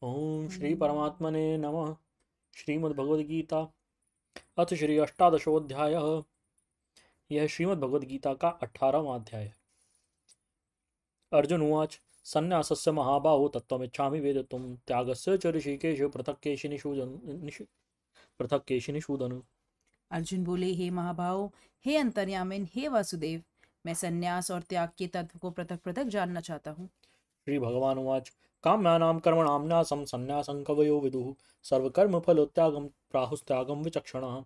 ओम श्री परमात्मने नमः। श्रीमद्भगवद्गीता अथ श्री अष्टादशोऽध्याय। यह श्रीमद्भगवद्गीता का 18वां अध्याय है। अर्जुन उवाच संन्यासस्य महाबाहो तत्त्वमिच्छामि वेदितुं त्यागस्य च ऋषिकेश पृथक् केशिनिषूदन। अर्जुन बोले, हे महाभाव, हे अंतर्यामिन, हे वासुदेव, मैं संन्यास और त्याग के तत्व को पृथक पृथक जानना चाहता हूँ। श्री भगवान उवाच काम्यानां कर्मणां न्यासं संन्यासं कवयो विदुः सर्वकर्मफलोत्यागं प्राहुस्त्यागं विचक्षणाः।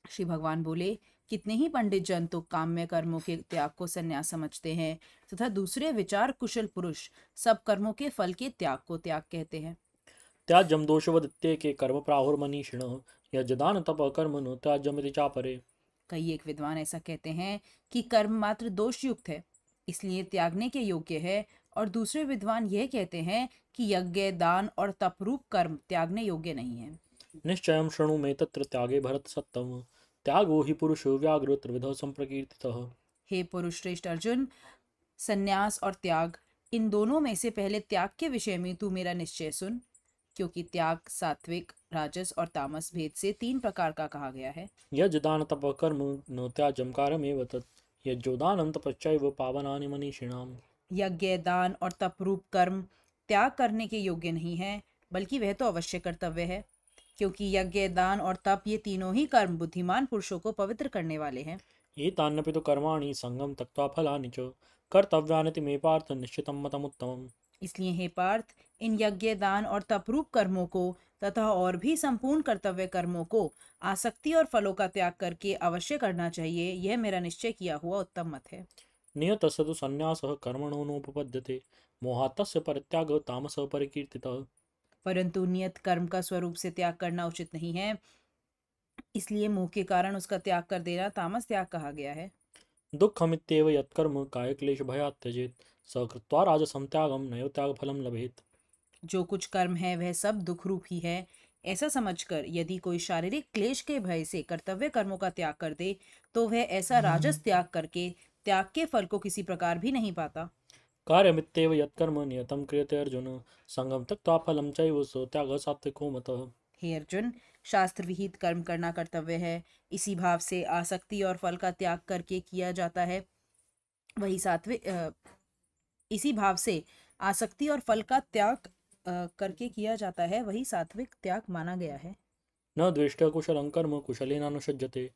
श्री भगवान बोले, कितने ही पंडित जन तो काम्य कर्मों के त्याग को संन्यास समझते हैं तथा दूसरे विचार कुशल पुरुष सब कर्मों के फल के त्याग को त्याग कहते हैं। त्याज्यम दोषवदित्येके कर्म प्राहुर्मनीषिणः यज्दान तप कर्म नो त्याज्यमिति चापरे। कई एक विद्वान ऐसा कहते हैं कि कर्म मात्र दोष युक्त है, इसलिए त्यागने के योग्य है, और दूसरे विद्वान यह कहते हैं कि यज्ञ, दान और तपरूप कर्म त्यागने योग्य नहीं है। निश्चयं शृणु मे तत्र त्यागे भरत सत्तम त्यागो हि पुरुषो व्याघ्रो त्रिविधः संप्रकीर्तितः। हे पुरुष श्रेष्ठ अर्जुन, संन्यास और त्याग, इन दोनों में से पहले त्याग के विषय में तू मेरा निश्चय सुन, क्योंकि त्याग सात्विक, राजस और तामस भेद से 3 प्रकार का कहा गया है। यज्दान तप कर्म नो त्याज्यं कार्यमेव तत् यज्जोदानं तपश्चैव पावनानि मनीषिणाम्। यज्ञ, दान और तपरूप कर्म त्याग करने के योग्य नहीं है, बल्कि वह तो अवश्य कर्तव्य है, क्योंकि यज्ञ, दान और तप ये तीनों ही कर्म बुद्धिमान पुरुषों को पवित्र करने वाले हैं। एतान्यपि तु कर्माणि संगं त्यक्त्वा फलानि च कर्तव्यानिति मे पार्थ निश्चितं मतमुत्तमम्। इसलिए हे पार्थ, इन यज्ञ, दान और तपरूप कर्मों को तथा और भी संपूर्ण कर्तव्य कर्मों को आसक्ति और फलों का त्याग करके अवश्य करना चाहिए, यह मेरा निश्चय किया हुआ उत्तम मत है। नियतस्य तु संन्यासः कर्मणो नोपपद्यते मोहात् तस्य परित्यागः तामसः परिकीर्तितः। परंतु नियत कर्म का स्वरूप से त्याग करना उचित नहीं है, इसलिए मोह के कारण उसका त्याग कर देना तामस त्याग कहा गया है। दुःखमित्येव यत्कर्म कायक्लेशभयात् त्यजेत् स कृत्वा राजसं त्यागं नैव त्यागफलं लभेत्। जो कुछ कर्म है वह सब दुख रूप ही है, ऐसा समझकर यदि कोई शारीरिक क्लेश के भय से कर्तव्य कर्मों का त्याग कर दे तो वह ऐसा राजस त्याग करके त्याग के फल को किसी प्रकार भी नहीं पाता। कार्यमित्येव यत्कर्म नियतं क्रियते अर्जुन संगं त्यक्त्वा फलं चैव स त्यागः सात्विको मतः। हे अर्जुन, शास्त्र विहित कर्म करना कर्तव्य है, इसी भाव से आसक्ति और फल का त्याग करके किया जाता है, वही सात्विक इसी भाव से आसक्ति और फल का त्याग करके किया जाता है, वही सात्विक त्याग माना गया है। न द्वेष्ट कुशलं कर्म कुशलेनानुषज्यते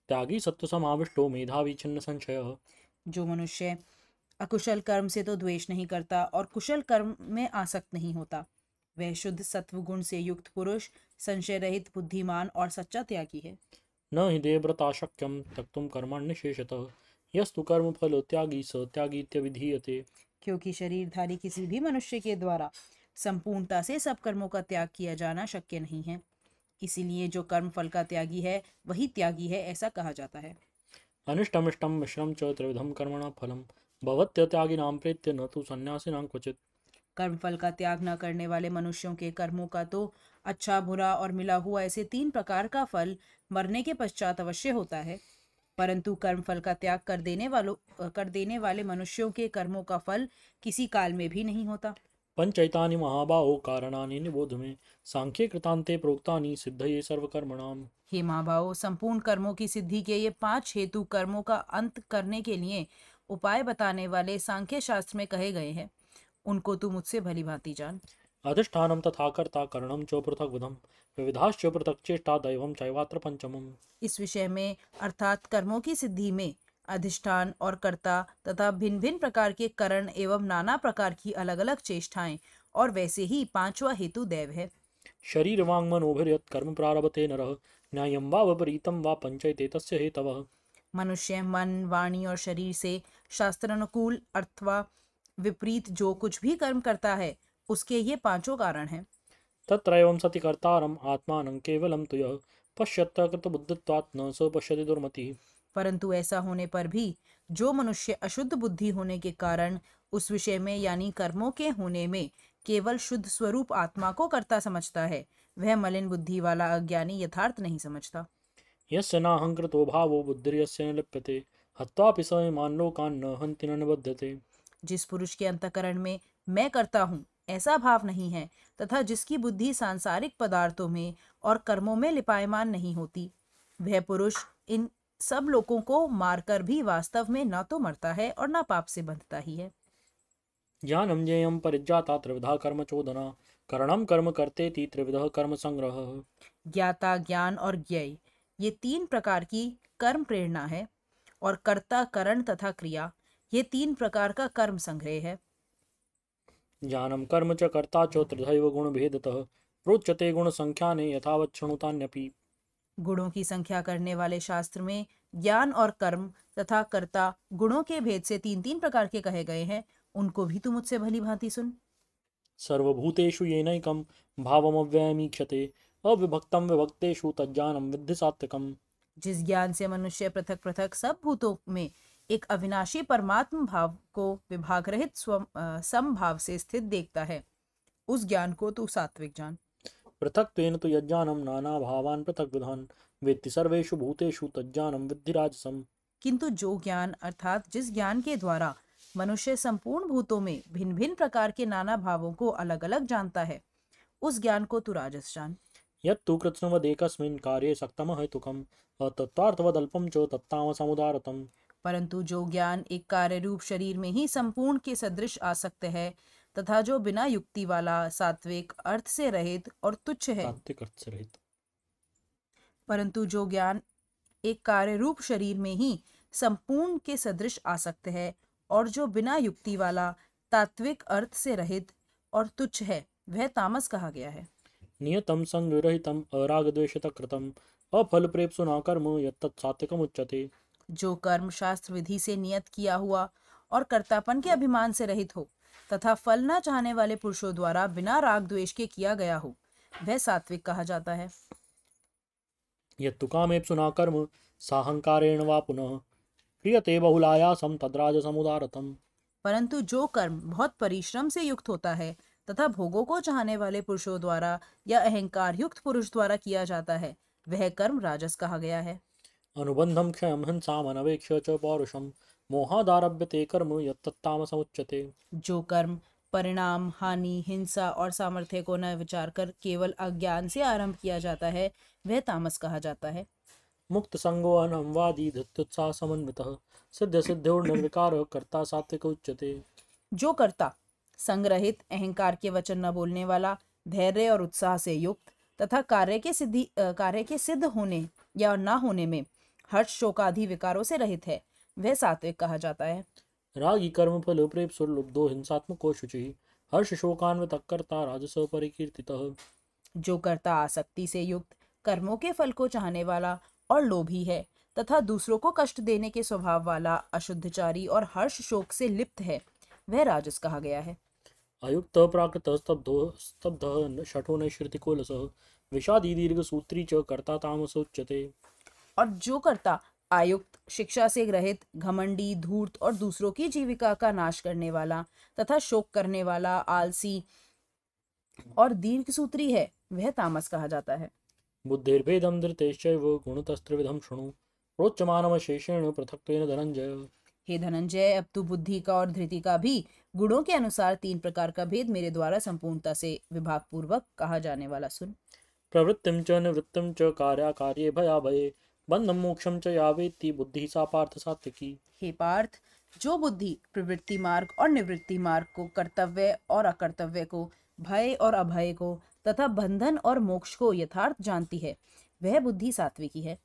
त्यागी सत्त्वसमाविष्टो मेधावी छिन्न संशयः। जो मनुष्य अकुशल कर्म से तो द्वेष नहीं करता और कुशल कर्म में आसक्त नहीं होता, वह शुद्ध सत्व गुण से युक्त पुरुष, संशय रहित, बुद्धिमान और सच्चा त्यागी है। न हि देवव्रता शक्यं त्यक्तुं कर्मण्यशेषतः यस्तु कर्मफल त्यागी स त्यागीत्यभिधीयते। क्योंकि शरीरधारी किसी भी मनुष्य के द्वारा संपूर्णता से सब कर्मों का त्याग किया जाना शक्य नहीं है, इसीलिए जो कर्म फल का त्यागी है वही त्यागी है, ऐसा कहा जाता है। अनिष्टमिष्टं मिश्रं च त्रिविधं कर्मणां फलं भवत्यत्यागिनां प्रेत्य न तु सन्न्यासिनां क्वचित्। कर्म फल का त्याग न करने वाले मनुष्यों के कर्मों का तो अच्छा, बुरा और मिला हुआ ऐसे 3 प्रकार का फल मरने के पश्चात अवश्य होता है, परंतु कर्म फल का त्याग कर देने वाले मनुष्यों के कर्मों का फल किसी काल में भी नहीं होता। पञ्चैतानि महाबाहो कारणानि निबोध मे सांख्ये कृतान्ते प्रोक्तानि सिद्धये सर्वकर्मणाम्। हे महाभाव, संपूर्ण कर्मों की सिद्धि के ये 5 हेतु कर्मों का अंत करने के लिए उपाय बताने वाले सांख्य शास्त्र में कहे गए हैं, उनको तू मुझसे भली भांति जान। अधिष्ठानं तथा कर्ता करणं च पृथग्विधं विविधाश्च पृथक् चेष्टा दैवं चैवात्र पञ्चमम्। इस विषय में अर्थात कर्मों की सिद्धि में अधिष्ठान और कर्ता तथा भिन्न भिन्न प्रकार के करण एवं नाना प्रकार की अलग अलग चेष्टाएं, और वैसे ही 5वां हेतु दैव है। शरीरवाङ्मनोभिर्यत् कर्म प्रारभते नरः न्यायं वा विपरीतं वा पञ्चैते तस्य हेतवः। मनुष्य मन, वाणी और शरीर से शास्त्रानुकूल अथवा विपरीत जो कुछ भी कर्म करता है, उसके ये 5 कारण हैं। तत्रैवं सति कर्तारम् आत्मानं केवलं तु यः पश्यत् कृतबुद्धित्वात् न स पश्यति दुर्मतिः। परंतु ऐसा होने पर भी जो मनुष्य अशुद्ध बुद्धि होने के कारण उस विषय में यानी कर्मों के होने में केवल शुद्ध स्वरूप आत्मा को कर्ता समझता है, वह मलिन बुद्धि वाला अज्ञानी यथार्थ नहीं समझता। यस्य नाहङ्कृतो भावो बुद्धिर्यस्य न लिप्यते हत्वापि स इमान् लोकान् न हन्ति न निबध्यते। जिस पुरुष के अंतःकरण में मैं करता हूँ ऐसा भाव नहीं है तथा जिसकी बुद्धि सांसारिक पदार्थों में और कर्मों में लिपायमान नहीं होती, वह पुरुष इन सब लोगों को मारकर भी वास्तव में न तो मरता है और न पाप से बंधता ही है। ज्ञानम ज्ञेयम परिज्ञाता त्रिविधा कर्म चोदना करणम कर्म करतेति त्रिविधः कर्म संग्रह। ज्ञाता, ज्ञान और ज्ञेय, ये तीन प्रकार की कर्म प्रेरणा है, और कर्ता, करण तथा क्रिया, ये तीन प्रकार का कर्म संग्रह है। ज्ञानम कर्म च कर्ता च त्रिधैव गुण भेदतः प्रोच्यते गुण संख्याने यथावत् शृणुतान्यपि। गुणों की संख्या करने वाले शास्त्र में ज्ञान और कर्म तथा कर्ता गुणों के भेद से तीन तीन प्रकार के कहे गए हैं, उनको भी तू मुझसे भली भांति सुन। सर्वभूतेषु येनैकं भावमव्ययमीक्षते अविभक्तं विभक्तेषु तज्ज्ञानं विद्धि सात्विकम्। जिस ज्ञान से मनुष्य पृथक पृथक सब भूतों में एक अविनाशी परमात्म भाव को विभाग रहित समभाव से स्थित देखता है, उस ज्ञान को तू सात्विक जान। पृथक्त्वेन तु यज्ञानं नानाभावान् पृथग्विधान् वेत्ति सर्वेषु भूतेषु तज्ज्ञानं विद्धि राजसम्। किंतु जो ज्ञान अर्थात जिस ज्ञान के द्वारा मनुष्य संपूर्ण भूतों में भिन्न भिन्न प्रकार के नाना भावों को अलग अलग जानता है, उस ज्ञान को तू राजस जान। यत्तु कृत्स्नवदेकस्मिन् कार्ये सक्तमः हेतुकम् अतत्त्वार्थवदल्पं च तत्तामसमुदारतम्। परंतु जो ज्ञान एक कार्य रूप शरीर में ही संपूर्ण के सदृश आसक्त है तथा जो बिना युक्ति वाला, सात्विक, अर्थ से रहित और तुच्छ है, सात्विक अर्थ से रहित। परंतु जो ज्ञान एक कार्य रूप शरीर में ही संपूर्ण के सदृश आसक्त है और जो बिना युक्ति वाला, तात्विक, अर्थ से रहित और तुच्छ है, वह तामस कहा गया है। नियतं संगरहितं अरागद्वेषतः कृतं अफलप्रेप्सुना कर्म यत्तत् सात्विकम् उच्यते। जो कर्म शास्त्र विधि से नियत किया हुआ और कर्तापन के अभिमान से रहित हो तथा फल न चाहने वाले पुरुषों द्वारा बिना राग द्वेष के किया गया हो, वह सात्विक कहा जाता है। यत्तु कामेप्सुना कर्म साहंकारेण वा पुनः क्रियते बहुलायासं तद्राजसमुदारतम्। परंतु जो कर्म बहुत परिश्रम से युक्त होता है तथा भोगों को चाहने वाले पुरुषों द्वारा या अहंकार युक्त पुरुष द्वारा किया जाता है, वह कर्म राजस कहा गया है। अनुबंधं क्षयं हिंसामनवेक्ष्य च पौरुषं मोहादारभ्यते कर्म यत्तत्तामसमुच्यते। जो कर्म परिणाम, हानि, हिंसा और सामर्थ्य को न विचार कर केवल अज्ञान से आरंभ किया जाता है, वह तामस कहा जाता है। मुक्त संगो अनहंवादी धृत्युत्साह समन्वितः सिद्ध सिद्ध्योर्निर्विकारः कर्ता सात्विक उच्यते। जो कर्ता, संग्रहित, अहंकार के वचन न बोलने वाला, धैर्य और उत्साह से युक्त तथा कार्य के सिद्ध होने या न होने में हर्ष, शोक आदि विकारों से रहित है, वह सात्विक कहा जाता है। रागी कर्म फल प्रेप्सुर्लुब्धो हिंसात्मको शुचिः हर्ष शोकान्वितः कर्ता राजस परिकीर्तितः। जो कर्ता आसक्ति से युक्त, कर्मों के फल को चाहने वाला और लोभी है तथा दूसरों को कष्ट देने के स्वभाव वाला, अशुद्धचारी और हर्ष शोक से लिप्त है, वह राजस कहा गया है। अयुक्त प्राकृत स्तब्ध शठो नैश्रुतिकोलसः विषादी दीर्घ सूत्री च कर्ता तामस उच्यते। और जो कर्ता आयुक्त, शिक्षा से रहित, घमंडी, धूर्त और दूसरों की जीविका का नाश करने वाला तथा शोक करने वाला, आलसी और दीर्घसूत्री है, वह तामस कहा जाता है। बुद्धिर्भेदं धृतेश्चैव गुणतस्त्रिविधं शृणु प्रोच्यमानमशेषेण पृथक्त्वेन धनंजय। हे धनंजय, अब तू बुद्धि का और धृति का भी गुणों के अनुसार तीन प्रकार का भेद मेरे द्वारा संपूर्णता से विभाग पूर्वक कहा जाने वाला सुन। प्रवृत्तिं च निवृत्तिं च कार्याकार्ये भयाभये बंधं मोक्षं च यावेत्ति बुद्धि सा पार्थ सात्विकी। हे पार्थ, जो बुद्धि प्रवृत्ति मार्ग और निवृत्ति मार्ग को, कर्तव्य और अकर्तव्य को, भय और अभय को तथा बंधन और मोक्ष को यथार्थ जानती है, वह बुद्धि सात्विकी है।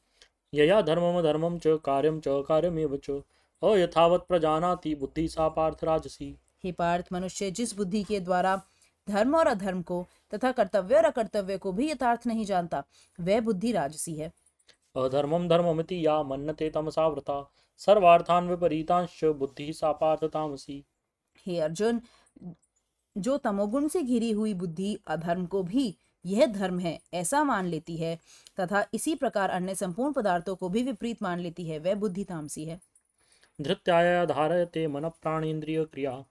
यया धर्मम धर्मं च कार्यं च कार्यमेव च अयथावत् प्रजानाति बुद्धि सा पार्थ राजसी। हे पार्थ, मनुष्य जिस बुद्धि के द्वारा धर्म और अधर्म को तथा कर्तव्य और अकर्तव्य को भी यथार्थ नहीं जानता, वह बुद्धि राजसी है। अधर्मं धर्ममिति या मन्यते तमसावृता सर्वार्थान् विपरीतांश्च बुद्धि सा पार्थ तामसी। हे अर्जुन, जो तमोगुण से घिरी हुई बुद्धि अधर्म को भी यह धर्म है ऐसा मान लेती है तथा इसी प्रकार अन्य संपूर्ण पदार्थों को भी विपरीत मान लेती है, वह बुद्धि तामसी है। धृत्याया धारयते मन प्राणेन्द्रिय क्रिया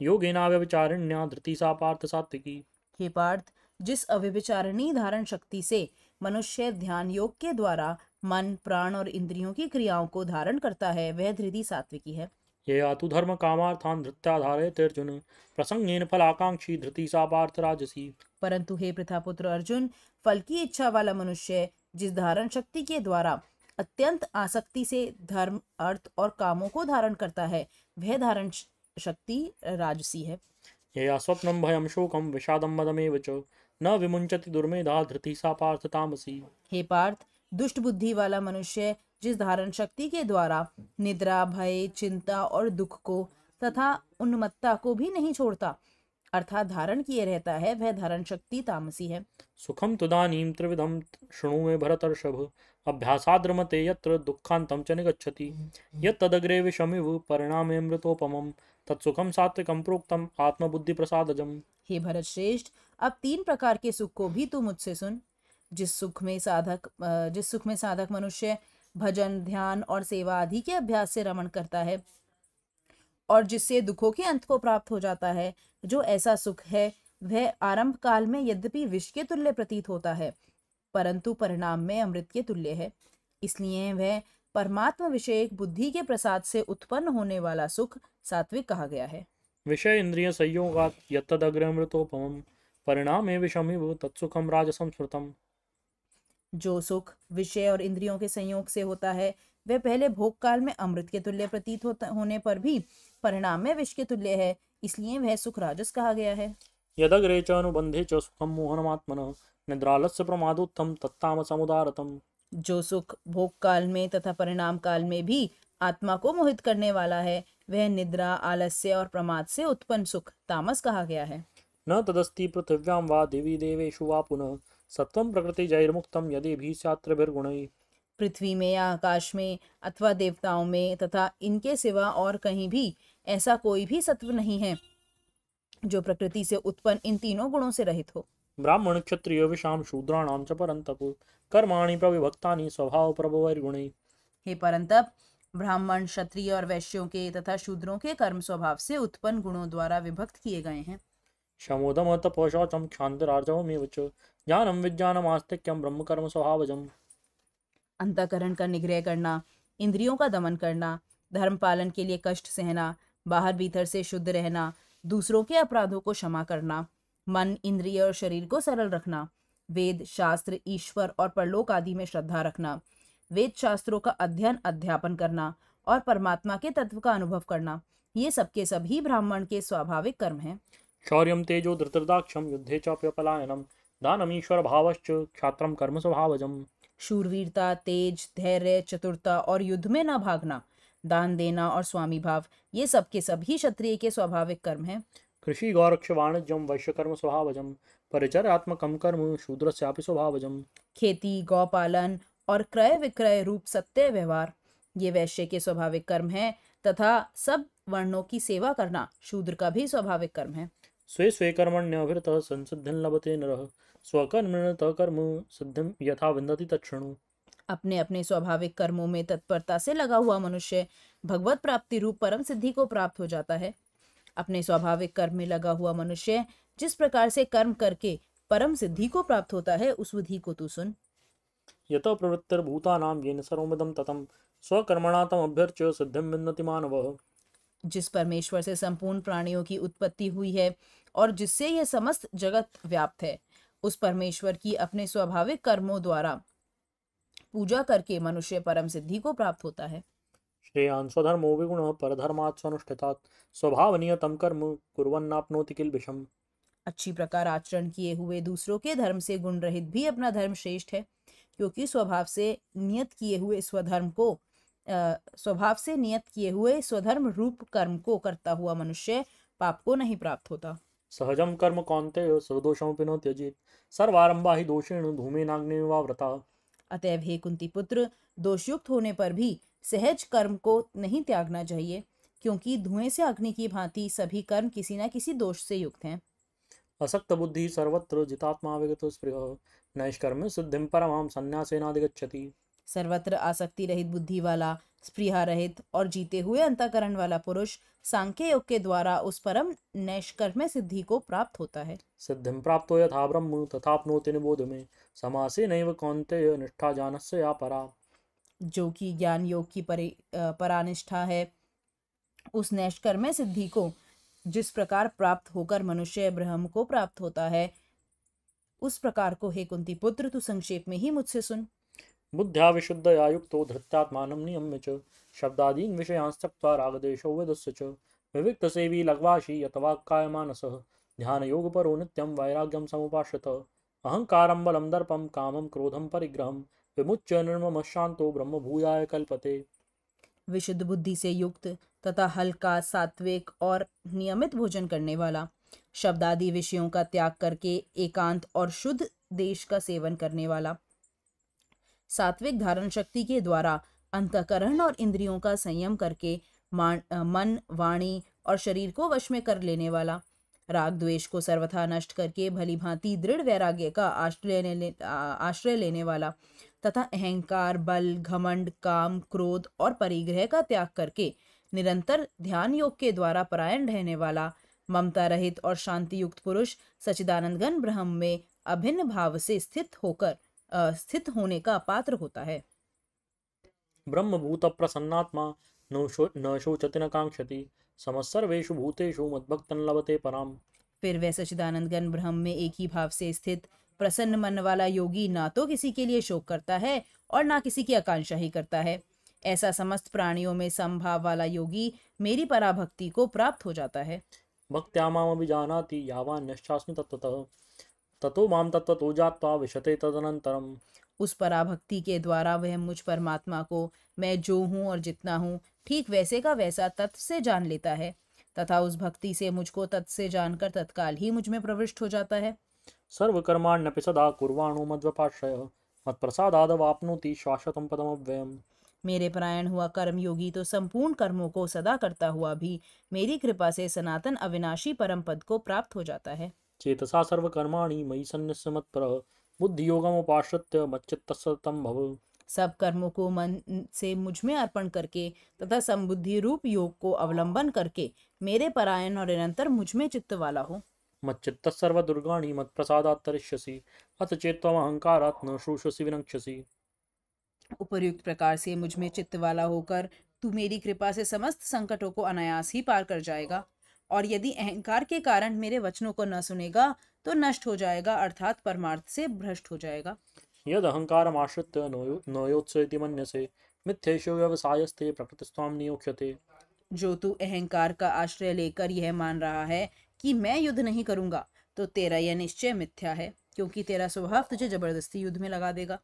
योगेनाव्यभिचारिण्या धृति सा पार्थ सात्विकी। हे पार्थ, जिस अव्यभिचारिणी धारण शक्ति से मनुष्य ध्यान योग के द्वारा मन, प्राण और इंद्रियों की क्रियाओं को धारण करता है, वह धृति सात्विकी है। ये यातु धर्म कामार्थान धृत्याधारयते अर्जुन प्रसंगेन फलाकांक्षी धृति सा पार्थ राजसी। परंतु हे प्रथापुत्र अर्जुन, फल की इच्छा वाला मनुष्य जिस धारण शक्ति के द्वारा अत्यंत आसक्ति से धर्म, अर्थ और कामों को धारण करता है, वह धारण शक्ति राजसी है। ये स्वप्नम भयम शोकम विषादम मदमेव च न विमुंचति दुर्मेधा धृति सा पार्थ तामसी। हे पार्थ, दुष्ट बुद्धि वाला मनुष्य जिस धारण शक्ति के द्वारा निद्रा, भय, चिंता और दुख को तथा उन्मत्ता को भी नहीं छोड़ता, अर्थात धारण किए रहता है, वह धारण शक्ति तामसी है। सुखम तुदानीम त्रिविधम शृणु मे भरतर्षभ अभ्यासाद्रमते यत्र दुःखान्तं च निगच्छति यत्तदग्रे विषमिव परिणामे मृतोपमं तत्सुखम सात्विकं प्रोक्तम आत्मबुद्धि प्रसादजम। हे भरत श्रेष्ठ, अब 3 प्रकार के सुख को भी तू मुझसे सुन। जिस सुख में साधक मनुष्य भजन, ध्यान और सेवा आदि के अभ्यास से रमण करता है और जिससे दुखों के अंत को प्राप्त हो जाता है, जो ऐसा सुख है वह आरंभ काल में यद्यपि विष के तुल्य प्रतीत होता है, परंतु परिणाम में अमृत के तुल्य है। इसलिए वह परमात्मा विषयक बुद्धि के प्रसाद से उत्पन्न होने वाला सुख सात्विक कहा गया है। विषय इंद्रिय संयोगात् यत्तदग्रे मृतोपमं परिणामे विषमिव तत्सुखम राजसं स्मृतम्। जो सुख विषय और इंद्रियों के संयोग से होता है, वह पहले भोग काल में अमृत के तुल्य प्रतीत होने पर भी परिणाम में विष के तुल्य है, इसलिए वह सुख राजस कहा गया है। यदग्रे च अनुबंधे च सुखम मोहनमात्मनः निद्रालस्य प्रमादोत्तम तत्तामसमुदारतम्। जो सुख भोग काल में तथा परिणाम काल में भी आत्मा को मोहित करने वाला है, वह निद्रा, आलस्य और प्रमाद से उत्पन्न सुख तामस कहा गया है। न तदस्ति पृथिव्यां वा दिवि देवेषु वा पुनः सत्वं प्रकृतिजैर्मुक्तं यदिभिः स्यात्रिभिर्गुणैः। पृथ्वी में या आकाश में अथवा देवताओं में तथा इनके सिवा और कहीं भी ऐसा कोई भी सत्व नहीं है जो प्रकृति से उत्पन्न इन तीनों गुणों से रहित हो। ब्राह्मण क्षत्रिय विषाम शूद्राणां च परन्तप कर्माणि प्रविभक्तानि स्वभाव प्रभवैर्गुणैः। हे परंतप, ब्राह्मण, क्षत्रिय और वैश्यों के तथा शूद्रों के कर्म स्वभाव से उत्पन्न गुणों द्वारा विभक्त किए गए हैं। शमोदम तपः शौचं क्षान्तिरार्जवमेव च ज्ञानं विज्ञानम् आस्तिक्यं ब्रह्म कर्म स्वभावजम्। अंतःकरण का निग्रह करना, इंद्रियों का दमन करना, धर्म पालन के लिए कष्ट सहना, बाहर भीतर से शुद्ध रहना, दूसरों के अपराधों को क्षमा करना, मन, इंद्रिय और शरीर को सरल रखना, वेद, शास्त्र, ईश्वर और परलोक आदि में श्रद्धा रखना, वेद शास्त्रों का अध्ययन, अध्यापन करना और परमात्मा के तत्व का अनुभव करना, ये सबके सभी ब्राह्मण के स्वाभाविक कर्म हैं। शौर्यं तेजो धृतदाक्षं युद्धे चाप्यपलायनं दानमीश्वर भावश्च क्षात्रं कर्म स्वभावजम्। शूरवीरता, तेज, धैर्य, चतुरता और युद्ध में न भागना, दान देना और स्वामी भाव, ये सबके सभी क्षत्रिय के स्वाभाविक कर्म हैं। कृषि गौरक्ष वाणिज्यं वैश्यकर्म स्वभावजम् परिचर्यात्मकं कर्म शूद्रस्यापि स्वभावजम्। खेती, गौपालन और क्रय विक्रय रूप सत्य व्यवहार, ये वैश्य के स्वाभाविक कर्म हैं तथा सब वर्णों की सेवा करना शूद्र का भी स्वाभाविक कर्म है। स्वे स्वे कर्मण्यभिरतः संसिद्धिं लभते नरः स्वकर्मेण कर्म सिद्धिं यथा विन्दति तच्छृणु। अपने अपने स्वाभाविक कर्मों में तत्परता से लगा हुआ मनुष्य भगवत प्राप्ति रूप परम सिद्धि को प्राप्त हो जाता है। अपने स्वाभाविक कर्म में लगा हुआ मनुष्य जिस प्रकार से कर्म करके परम सिद्धि को प्राप्त होता है, उस विधि को तू सुन। यतः प्रवृत्तिर्भूतानां येन सर्वमिदं ततं स्वकर्मणा तमभ्यर्च्य सिद्धिं विन्दति मानवः। जिस परमेश्वर से संपूर्ण प्राणियों की उत्पत्ति हुई है और जिससे यह समस्त जगत व्याप्त है, उस परमेश्वर की अपने स्वाभाविक कर्मों द्वारा पूजा करके मनुष्य परम सिद्धि को प्राप्त होता है। श्रेयान् स्वधर्मो विगुणः परधर्मात् स्वनुष्ठितात् स्वभावनियतं कर्म कुर्वन्नाप्नोति किल्बिषम्। अच्छी प्रकार आचरण किए हुए दूसरों के धर्म से गुण रहित भी अपना धर्म श्रेष्ठ है, क्योंकि स्वभाव से नियत किए हुए स्वधर्म रूप कर्म को करता हुआ मनुष्य पाप को नहीं प्राप्त होता। सहजं कर्म कौन्तेय सर्वदोषमपि न त्यजेत् सर्वारम्भा हि दोषेण धूमेनाग्निमिवावृताः। अतएव हे कुंती पुत्र, दोषयुक्त होने पर भी सहज कर्म को नहीं त्यागना चाहिए, क्योंकि धुएं से अग्नि की भांति सभी कर्म किसी न किसी दोष से युक्त हैं। असक्त बुद्धि सर्वत्र जितात्मा विगतो स्पृहः नैष्कर्म्य सिद्धिं परमां संन्यासेनाधिगच्छति। सर्वत्र आसक्ति रहित बुद्धि वाला, स्पृहा रहित और जीते हुए अंतःकरण वाला पुरुष सांख्य योग के द्वारा उस परम नैष्कर्म्य सिद्धि को प्राप्त होता है। सिद्धिं प्राप्तो यथा ब्रह्म तथाप्नोति निबोध में समासेनैव कौन्तेय निष्ठा जानस्य या परा। जो कि ज्ञान योग की परानिष्ठा है, उस नैष्कर्म्य सिद्धि को जिस प्रकार प्राप्त होकर मनुष्य ब्रह्म को प्राप्त होता है, उस प्रकार को हे कुंती पुत्र तू संक्षेप में ही मुझसे सुन। बुद्ध्या विशुद्धया युक्तो धृत्यात्मानं नियम्य च शब्दादीन् विषयांस् त्यक्त्वा रागदेशौ वेदस्य च विविक्तसेवी लघ्वाशी यतवाक्कायमानसः ध्यानयोगपरो नित्यं वैराग्यं समुपाश्रित अहंकारं बलं दर्पं कामं क्रोधं परिग्रहं विमुच्य निर्ममः शान्तो ब्रह्मभूयाय कल्पते। विशुद्ध बुद्धि से युक्त तथा हल्का, सात्विक और नियमित भोजन करने वाला, शब्दादि विषयों का त्याग करके एकांत और शुद्ध देश का सेवन करने वाला, सात्विक धारण शक्ति के द्वारा अंतःकरण और इंद्रियों का संयम करके मन, वाणी और शरीर को वश में कर लेने वाला, राग द्वेष को सर्वथा नष्ट करके भली भांति दृढ़ वैराग्य का आश्रय लेने वाला तथा अहंकार, बल, घमंड, काम, क्रोध और परिग्रह का त्याग करके निरंतर ध्यान योग के द्वारा परायण रहने वाला, ममता रहित और शांति युक्त पुरुष सच्चिदानंद घन ब्रह्म में अभिन्न भाव से स्थित होने का पात्र होता है। ब्रह्मभूत प्रसन्नात्मा न शोचति न कांक्षति समस्सर्वेषु भूतेषु मद्भक्तं लभते पराम। फिर वह सच्चिदानंद घन ब्रह्म में एक ही भाव से स्थित प्रसन्न मन वाला योगी ना तो किसी के लिए शोक करता है और ना किसी की आकांक्षा ही करता है। ऐसा समस्त प्राणियों में समभाव वाला योगी मेरी पराभक्ति को प्राप्त हो जाता है। भक्त्या मामभिजानाति यावान्यश्चास्मि तत्त्वतः ततो माम तत्त्वतो जात्वा विशते तदनन्तरम्। उस पराभक्ति के द्वारा वह मुझ परमात्मा को मैं जो हूँ और जितना हूँ ठीक वैसे का वैसा तत्व से जान लेता है तथा उस भक्ति से मुझको तत्व से जानकर तत्काल ही मुझ में प्रविष्ट हो जाता है। सर्वकर्माण्यपि सदा कुर्वाणो मद्व्यपाश्रयः मत्प्रसादादवाप्नोति शाश्वतं पदमव्ययम्। मेरे परायण हुआ कर्म योगी तो संपूर्ण कर्मों को सदा करता हुआ भी मेरी कृपा से सनातन अविनाशी परम पद को प्राप्त हो जाता है। चेतसा सर्वकर्माणि मयि सन्न्यस्य मत्परः बुद्धियोगमुपाश्रित्य मच्चित्तः सततं भव। सब कर्मों को मन से मुझ में अर्पण करके तथा संबुद्धि रूप योग को अवलंबन करके मेरे परायण और निरंतर मुझ में चित्त वाला हो। मच्चित्तः सर्वदुर्गाणि मत्प्रसादात् तरिष्यसि अथ चेत्त्वमहंकारात् न श्रूष्यसि विनक्ष्यसि। उपर्युक्त प्रकार से मुझ में चित्त वाला होकर तू मेरी कृपा से समस्त संकटों को अनायास ही पार कर जाएगा और यदि अहंकार के कारण मेरे वचनों को न सुनेगा तो नष्ट हो जाएगा अर्थात परमार्थ से भ्रष्ट हो जाएगा। यद अहंकारमाश्रित्य न योत्सयति मन्यसे मिथ्येषु व्यवसायस्ते प्रकृतिस्त्वां नियोक्ष्यते। जो तू अहंकार का आश्रय लेकर यह मान रहा है कि मैं युद्ध नहीं करूंगा तो तेरा यह निश्चय मिथ्या है, क्योंकि तेरा स्वभाव तुझे जबरदस्ती युद्ध में लगा देगा।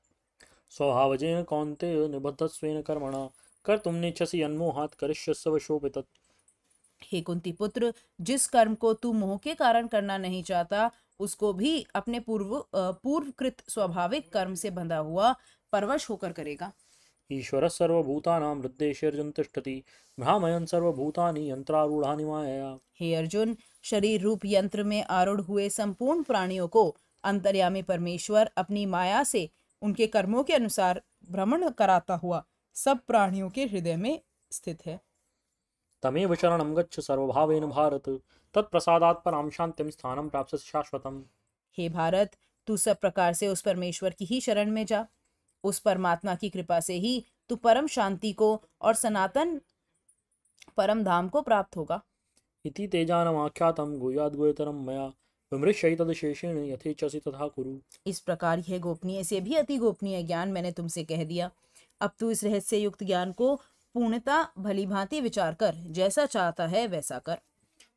स्वभावजेन कौन्तेय निबद्धस्वेन कर्मणा कर्तुं नेच्छसि यन्मोहात् करिष्यस्व वशोऽपि तत्। हे कुंती पुत्र, जिस कर्म को तू मोह के कारण करना नहीं चाहता उसको भी अपने पूर्वकृत स्वाभाविक कर्म से बंधा हुआ परवश होकर करेगा। ईश्वरः सर्वभूतानां हृद्देशेऽर्जुन तिष्ठति भ्रामयन् सर्वभूतानि यन्त्रारूढानि मायया। हे अर्जुन, शरीर रूप यंत्र में आरूढ़ हुए संपूर्ण प्राणियों को अंतर्यामी परमेश्वर अपनी माया से उनके कर्मों के अनुसार भ्रमण कराता हुआ सब प्राणियों के हृदय में स्थित है। तमेव शरणं गच्छ सर्वभावेन भारत तत्प्रसादात् परां शान्तिं स्थानं प्राप्स्यसि शाश्वतम्। हे भारत, तू सब प्रकार से उस परमेश्वर की ही शरण में जा। उस परमात्मा की कृपा से ही तू परम शांति को और सनातन परम धाम को प्राप्त होगा। इति तेजानमाख्यातं गुह्याद्गुह्यतरं मया विमृश्यैतदशेषेण यथेच्छसि तथा कुरु। इस प्रकार यह गोपनीय से भी अति गोपनीय ज्ञान मैंने तुमसे कह दिया। अब तू इस रहस्य युक्त ज्ञान को पूर्णता भली भांति विचार कर, जैसा चाहता है वैसा कर।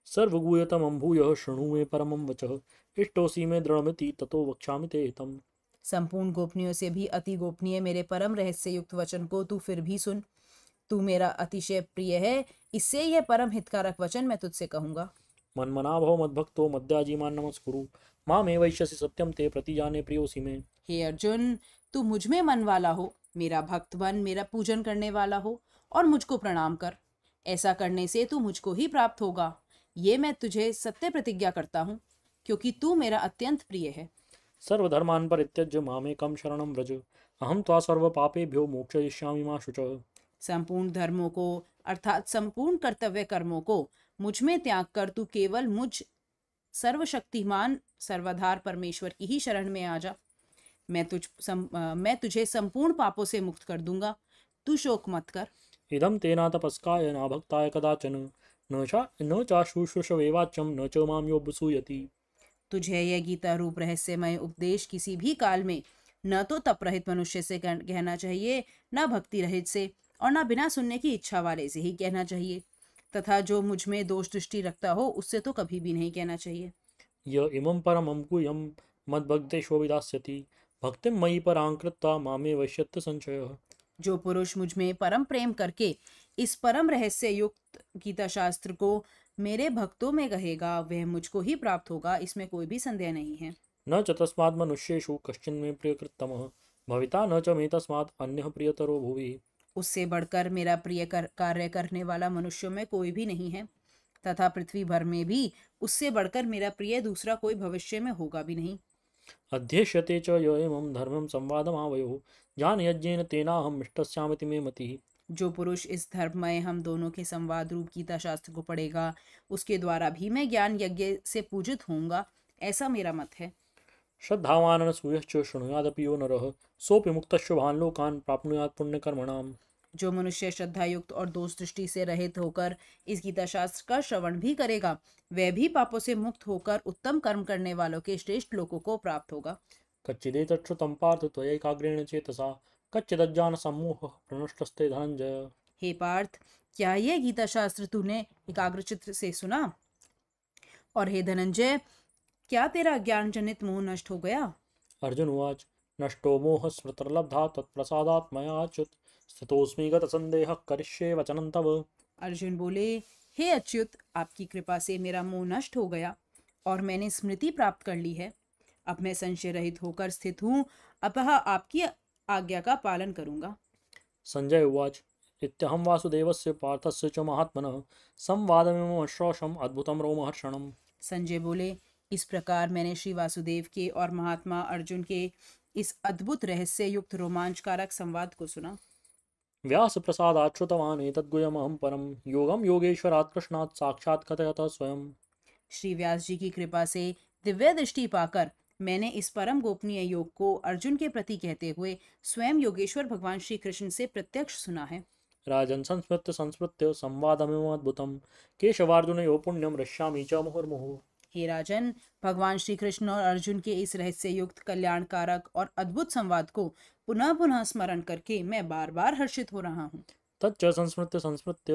सर्वगूयतमं भूयः शृणु मे परमं वचः इष्टोऽसि मे दृढमिति ततो वक्ष्यामि ते हितम्। संपूर्ण गोपनीयों से भी अति गोपनीय मेरे परम रहस्य युक्त वचन को तू फिर भी सुन। तू मेरा अतिशय प्रिय है, इससे यह परम हितकारक वचन मैं तुझसे कहूंगा। मन्मना भव मद्भक्तो मद्याजी मां नमस्कुरु मामेवैष्यसि सत्यं ते प्रतिजाने प्रियोऽसि मे। हे अर्जुन, तू मुझ में मन वाला हो, मेरा भक्त बन, मेरा पूजन करने वाला हो और मुझको प्रणाम कर। ऐसा करने से तू मुझको ही प्राप्त होगा, ये मैं तुझे सत्य प्रतिज्ञा करता हूँ, क्योंकि तू मेरा अत्यंत प्रिय है। सर्वधर्मान् परित्यज्य मामेकं शरणं व्रज अहं त्वा सर्वपापेभ्यो मोक्षयिष्यामि मा शुचः। संपूर्ण धर्मों को अर्थात संपूर्ण कर्तव्य कर्मों को मुझ में त्याग कर तू केवल मुझ सर्वशक्तिमान सर्वाधार परमेश्वर की ही शरण में आ जा। मैं तुझे संपूर्ण पापों से मुक्त कर दूंगा, तू शोक मत कर। इदं तेना तपस्काय न भक्ताय कदाचन न चा शुश्रूषवेवाच्यं न च मां योऽभ्सूयति। तुझे यह गीता रूप रहस्यमय उपदेश किसी भी काल में न तो तप रहित मनुष्य से कहना चाहिए, न भक्ति रहित से, और न बिना सुनने की इच्छा वाले से ही कहना चाहिए, तथा जो मुझ में दोष दृष्टि रखता हो उससे तो कभी भी नहीं कहना चाहिए। य इमं परमं गुह्यं मद्भक्तेषु विधास्यति भक्तिं मयि परां कृत्वा मामे वश्यत्य संशयः। जो पुरुष मुझ में परम प्रेम करके इस परम रहस्य युक्त गीता शास्त्र को मेरे भक्तों में कहेगा, वह मुझको ही प्राप्त होगा, इसमें कोई भी संदेह नहीं है। न च तस्मात् मनुष्येषु कश्चिन्मे प्रियकृत्तमः भविता न च मे तस्मात् अन्यः प्रियतरो भुवि। उससे बढ़कर मेरा प्रिय कार्य करने वाला मनुष्यों में कोई भी नहीं है, तथा पृथ्वी भर में भी उससे बढ़कर मेरा प्रिय दूसरा कोई भविष्य में होगा भी नहीं। अध्येष्यते च य इमं धर्मं संवादमावयोः ज्ञानयज्ञेन तेनाहम् इष्टस्यामिति मे मतिः। जो पुरुष इस धर्म में हम दोनों के संवाद रूप गीता शास्त्र को पढ़ेगा, उसके द्वारा भी मैं ज्ञान यज्ञ से पूजित होऊंगा, ऐसा मेरा मत है। श्रद्धावाननसूयश्च शृणुयादपि यो नरः सोऽपि मुक्तः शुभान् लोकान् प्राप्नुयात् पुण्यकर्मणाम्। जो मनुष्य श्रद्धा युक्त और दोष दृष्टि से रहित होकर इस गीता शास्त्र का श्रवण भी करेगा, वह भी पापों से मुक्त होकर उत्तम कर्म करने वालों के श्रेष्ठ लोकों को प्राप्त होगा। कच्चिदेतच्छ्रुतं पार्थ त्वयैकाग्रेण चेतसा कच्चिदज्ञानसम्मोहः प्रनष्टस्ते धनञ्जय। हे पार्थ, क्या यह गीता शास्त्र तूने एकाग्रचित्त से सुना? और हे धनंजय, क्या तेरा ज्ञान जनित मोह नष्ट हो गया? अर्जुन उवाच नष्टो मोहः स्मृतिर्लब्धा तत्प्रसादात् मया च्युत स्थितोऽस्मि गतसन्देहः करिष्ये वचनं तव। अर्जुन बोले, हे अच्युत, आपकी कृपा से मेरा मोह नष्ट हो गया और मैंने स्मृति प्राप्त कर ली है। अब मैं संशय रहित होकर स्थित हूँ, अतः आपकी आज्ञा का पालन करूंगा। संजय उवाच इत्यहं वासुदेवस्य पार्थस्य च महात्मनः संवादमिमं श्रोषम् अद्भुतं रोमहर्षणम्। संजय बोले, इस प्रकार मैंने श्री वासुदेव के और महात्मा अर्जुन के इस अद्भुत रहस्य युक्त रोमांचकारक संवाद को सुना। व्यास प्रसादात् श्रुतवान् एतद्गुह्यमहं परं योगं योगेश्वरात् कृष्णात् साक्षात् कथयतः स्वयं। श्री व्यास जी की कृपा से दिव्य दृष्टि पाकर मैंने इस परम गोपनीय योग को अर्जुन के प्रति कहते हुए स्वयं योगेश्वर भगवान श्री कृष्ण से प्रत्यक्ष सुना है। राजन् संस्मृत्य संवादमिमम् अद्भुतं केशवार्जुनयोः पुण्यं हृष्यामि च मुहुर्मुहुः। हे राजन, भगवान श्री कृष्ण और अर्जुन के इस रहस्य युक्त कल्याणकारक और अद्भुत संवाद को पुनः पुनः स्मरण करके मैं बार बार हर्षित हो रहा हूँ। तच्च संस्मृत्य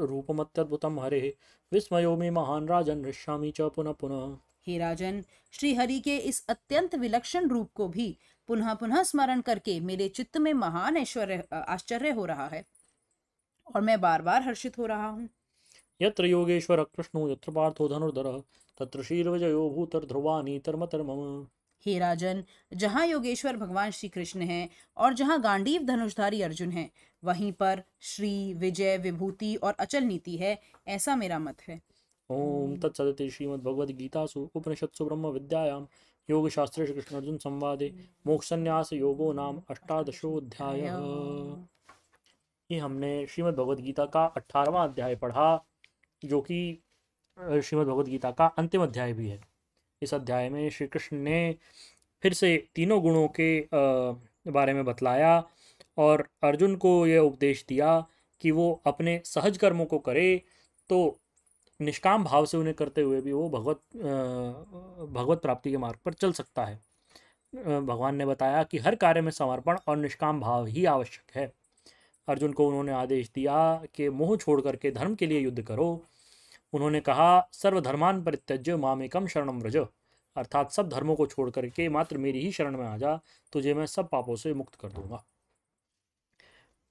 रूपमत्यद्भुतं हरेः विस्मयो मे महान् राजन् हृष्यामि च पुनः पुनः। हे राजन, श्री हरि के इस अत्यंत विलक्षण रूप को भी पुनः पुनः स्मरण करके मेरे चित्त में महान आश्चर्य हो रहा है और मैं बार बार हर्षित हो रहा हूँ। यत्र योगेश्वरः कृष्णो यत्र पार्थो धनुर्धरः तत्र श्रीर्विजयो भूतर्ध्रुवानीतर्मतर्मम। हे राजन, जहाँ योगेश्वर भगवान श्री कृष्ण हैं और जहाँ गांडीव धनुषधारी अर्जुन हैं, वहीं पर श्री विजय विभूति और अचल नीति है, ऐसा मेरा मत है। ओम तत्सदिति श्रीमद्भगवद्गीतासु उपनिषत्सु ब्रह्म विद्यायां योगशास्त्रे श्री अर्जुन संवादे मोक्षसंन्यास योगो नाम 18 ये हमने श्रीमद् भगवद गीता का 18वां अध्याय पढ़ा, जो कि श्रीमद् भगवद गीता का अंतिम अध्याय भी है। इस अध्याय में श्री कृष्ण ने फिर से तीनों गुणों के बारे में बतलाया और अर्जुन को यह उपदेश दिया कि वो अपने सहज कर्मों को करे तो निष्काम भाव से उन्हें करते हुए भी वो भगवत प्राप्ति के मार्ग पर चल सकता है। भगवान ने बताया कि हर कार्य में समर्पण और निष्काम भाव ही आवश्यक है। अर्जुन को उन्होंने आदेश दिया कि मोह छोड़ करके धर्म के लिए युद्ध करो। उन्होंने कहा सर्वधर्मान परित्यज्य मामेकम शरणम व्रज, अर्थात सब धर्मों को छोड़ करके मात्र मेरी ही शरण में आ जा, तुझे मैं सब पापों से मुक्त कर दूंगा।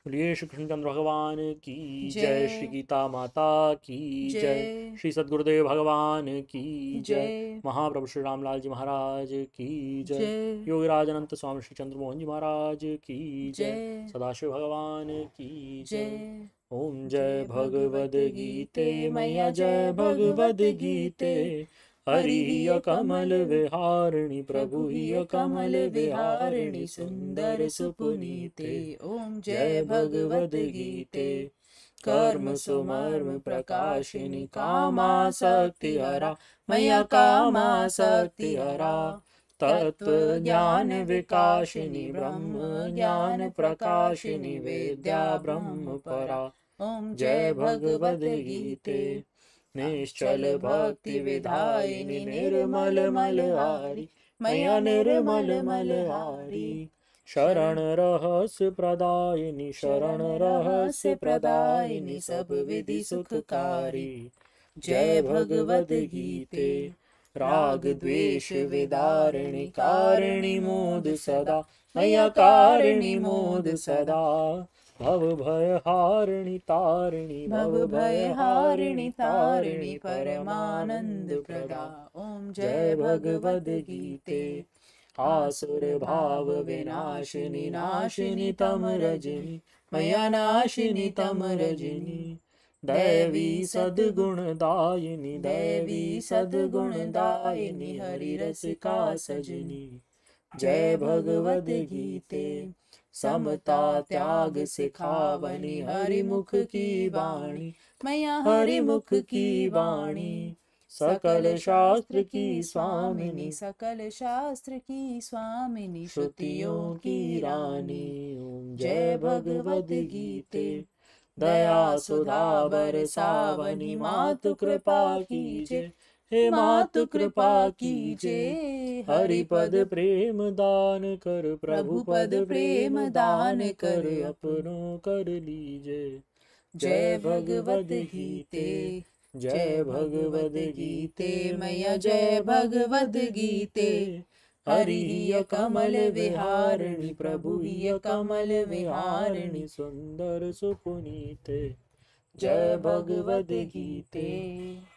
बोलिए श्री कृष्णचंद्र भगवान की जय, श्री गीता माता की जय, श्री सद्गुरुदेव भगवान की जय, महाप्रभु श्री रामलाल जी महाराज की जय, योगीराज अनंत स्वामी श्री चंद्रमोहन जी महाराज की जय, सदाशिव भगवान की जय। ओम जय भगवद गीते मैया जय भगवद गीते, हरि कमल विहारिणी प्रभु ही कमल विहारिणी सुंदर सुपुनीते। ओम जय भगवद गीते कर्म सुमर्म प्रकाशिनी कामासक्ति हरा मैया कामासक्ति हरा, तत्व ज्ञान विकाशिनी ब्रह्म ज्ञान प्रकाशिनी वेद्या ब्रह्म परा। ओम जय भगवद गीते। निश्चल भक्ति विधायिनी निर्मल मलहारी मैया निर्मल मलहारी। शरण रहस्य प्रदायिनी शरण रहस्य प्रदायिनी सब विधि सुखकारी। जय भगवद गीते। राग द्वेष विदारिणी कारिणी मोद सदा मैया कारिणी मोद सदा। भव भय हारिणी तारिणी भव भय हारिणी तारिणी परमानंद प्रदा। ओम जय भगवद गीते। आसुर भाव विनाशिनी नाशिनी तम रजनी मैया नाशिनी तम रजनी। दैवी सद्गुण दायिनी दैवी सद्गुण दायिनी हरि रसिका सजनी। जय भगवद गीते। समता त्याग सिखावनी हरि मुख की वाणी मैया हरि मुख की वाणी। सकल शास्त्र की स्वामिनी सकल शास्त्र की स्वामिनी श्रुतियों की रानी। ओम जय भगवद गीते। दया सुधा बरसावनी मातु कृपा कीजे हे मातु कृपा कीजे। हरि पद प्रेम दान कर प्रभु पद प्रेम दान कर अपनों कर लीजे। जय भगवद गीते। जय भगवद गीते मैया जय भगवद गीते। हरि ही कमल विहारिणी प्रभु ही कमल विहारिणी सुंदर सुपुनीते। जय भगवद गीते।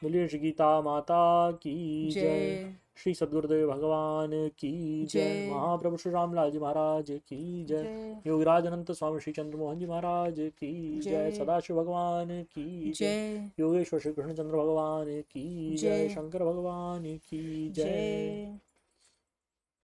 बोलिए श्री गीता माता की जय। श्री सद्गुरुदेव भगवान की जय। महाप्रभु श्री रामलाल जी महाराज की जय। योगीराज अनंत स्वामी श्री चंद्रमोहन जी महाराज की जय। सदाशिव भगवान की जय। योगेश्वर श्री कृष्णचंद्र भगवान की जय। शंकर भगवान की जय।